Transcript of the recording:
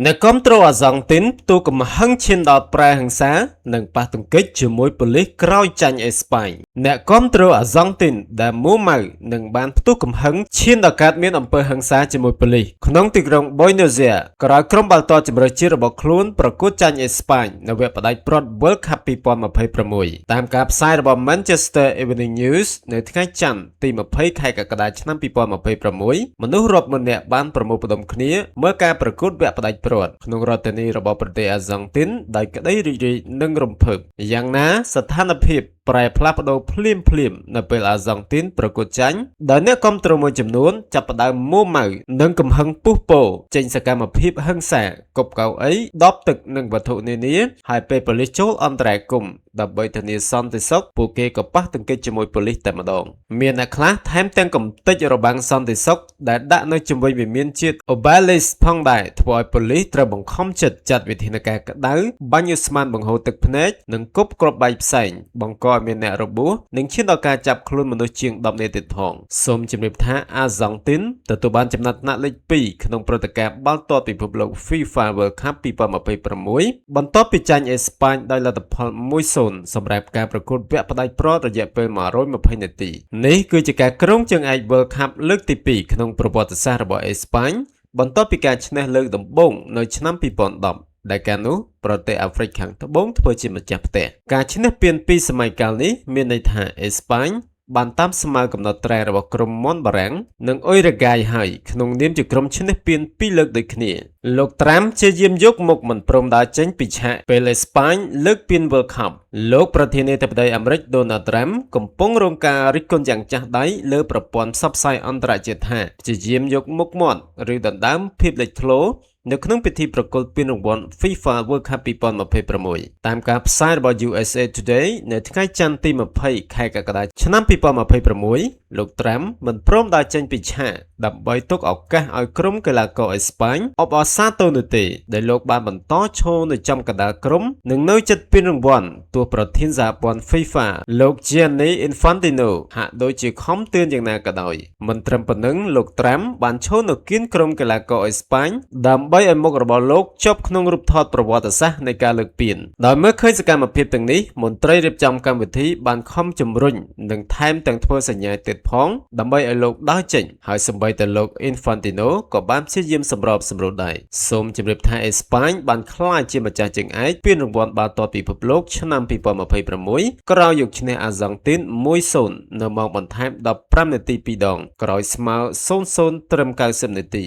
អ្នកគាំទ្រអាសង់ទីនទូកំហឹងឈានដល់ប្រែហិង្សានិងប៉ះទង្គិចជាមួយប៉ូលីសក្រោយចាញ់អេស្ប៉ាញអ្នកគាំទ្រអាសង់ទីនដែលមួម៉ៅនឹងបានផ្ទុះកំហឹងឈានដល់កើតមានអំពើហិង្សាជាមួយប៉ូលីសក្នុងទីក្រុង Buenos Aires ក្រោយក្រុមបាល់ទាត់ជម្រើសជាតិរបស់ខ្លួនប្រកួតចាញ់អេស្ប៉ាញនៅវគ្គផ្ដាច់ព្រ័ត្រ World Cup 2026តាមការផ្សាយរបស់ Manchester Evening News នៅថ្ងៃច័ន្ទទី20ខែកក្កដាឆ្នាំ2026មនុស្សរាប់ម៉ឺននាក់បានប្រមូលផ្ដុំគ្នាមើលការប្រកួតវគ្គផ្ដាច់ព្រ័ត្រក្នុងរដ្ឋធានីរបស់ប្រទេសអាសង់ទីនដោយក្តីរីករាយនិងរំភើបយ៉ាងណាស្ថានភាពប្រែផ្លាស់ប្ដូរភ្លាមនៅពេលអាសង់ទីនប្រកួតចាញ់ដោយអ្នកគាំទ្រមួយចំនួនចាប់ផ្ដើមមួម៉ៅនិងកំហឹងពុះពោចេញសកម្មភាពហិង្សាគប់កៅអីដបទឹកនិងវត្ថុនានាហើយពេលប៉ូលីសចូលអន្តរាគមន៍ដើម្បីធានាសន្តិសុខពួកគេក៏ប៉ះទង្គិចជាមួយប៉ូលីសតែម្ដងមានអ្នកខ្លះថែមទាំងកំទេចរបាំងសន្តិសុខដែលដាក់នៅជំវិញវិមានជាតិ Obelisc ផងដែរធ្វើឲ្យប៉ូលីសត្រូវបង្ខំចិត្តចាត់វិធានការក្តៅបាញ់ឧស្ម័នបង្ហូរទឹកភ្នែកនិងគប់គ្រាប់បែកផ្សែងបង្កឲ្យមានអ្នករបួសនិងឈានដល់ការចាប់ខ្លួនមនុស្សជាង10នាក់ទៀតផងសូមជម្រាបថាអាសង់ទីនទទួលបានចំណាត់ថ្នាក់លេខ2ក្នុងព្រឹត្តិការណ៍បាល់ទាត់ពិភពលោក FIFA World Cup 2026បន្ទាប់ពីចាញ់អេស្ប៉ាញដោយលទ្ធផល1-0សម្រាប់ការប្រកួតវគ្គផ្ដាច់ព្រ័ត្ររយៈពេល120នាទីនេះគឺជាការក្រុងជើងឯក World Cup លើកទី2ក្នុងប្រវត្តិសាស្ត្ររបស់អេស្ប៉ាញបន្ទាប់ពីការឈ្នះលើកដំបូងនៅឆ្នាំ2010ដែលកាលនោះប្រទេសអាហ្វ្រិកខាងត្បូងធ្វើជាម្ចាស់ផ្ទះការឈ្នះពាន2សម័យកាលនេះមានន័យថាអេស្ប៉ាញបានតាមស្មើកំណត់ត្រែរបស់ក្រុមមុនបារាំងនិងអ៊ុយរ៉ាហ្គាយហើយក្នុងនាមជាក្រុមឈ្នះពាន2លើកដូចគ្នាលោកត្រាំជាយាមយកមុខមិនព្រមដើរចេញពីឆាកពេលអេស្ប៉ាញលើកពាន World Cup លោកប្រធានាធិបតីអាមេរិក Donald Trump កំពុងរងការរិះគន់យ៉ាងចាស់ដៃលើប្រព័ន្ធផ្សព្វផ្សាយអន្តរជាតិថាជាយាមយកមុខមាត់ឬដណ្ដើមភាពលេចធ្លោនៅក្នុងពិធីប្រគល់ពានរង្វាន់ FIFA World Cup 2026តាមការផ្សាយរបស់ USA Today នៅថ្ងៃច័ន្ទទី20ខែកក្កដាឆ្នាំ2026លោកត្រាំមិនព្រមដើរចេញពីឆាកដើម្បីទុកឱកាសឲ្យក្រុមកីឡាករអេស្ប៉ាញអបអរសាទរនោះទេដែលលោកបានបន្តឈរនៅចំកណ្ដាលក្រុមនិងនៅជិតពានរង្វាន់ទោះប្រធានសហព័ន្ធ FIFA លោក Gianni Infantino ហាក់ដូចជាខំទឿនយ៉ាងណាក៏ដោយមិនត្រឹមប៉ុណ្ណឹងលោកត្រាំបានឈរនៅគៀនក្រុមកីឡាករអេស្ប៉ាញដើម្បីឲ្យមុខរបស់លោកជាប់ក្នុងរូបថតប្រវត្តិសាស្ត្រនៃការលើកពានដោយមើលឃើញសកម្មភាពទាំងនេះមន្ត្រីរៀបចំកម្មវិធីបានខំជំរុញនិងថែមទាំងធ្វើសញ្ញាទៀតផងដើម្បីឲ្យលោកដើរចេញហើយសម្បីតែលោក Infantino ក៏បានព្យាយាមសម្របសម្រួលដែរសូមជម្រាបថាអេស្ប៉ាញបានក្លាយជាម្ចាស់ជើងឯកពានរង្វាន់បាល់ទាត់ពិភពលោកឆ្នាំ2026ក្រោយយកឈ្នះអាសង់ទីន 1-0 នៅម៉ោងបន្ថែម15នាទី2ដងក្រោយស្មើ 0-0 ត្រឹម90នាទី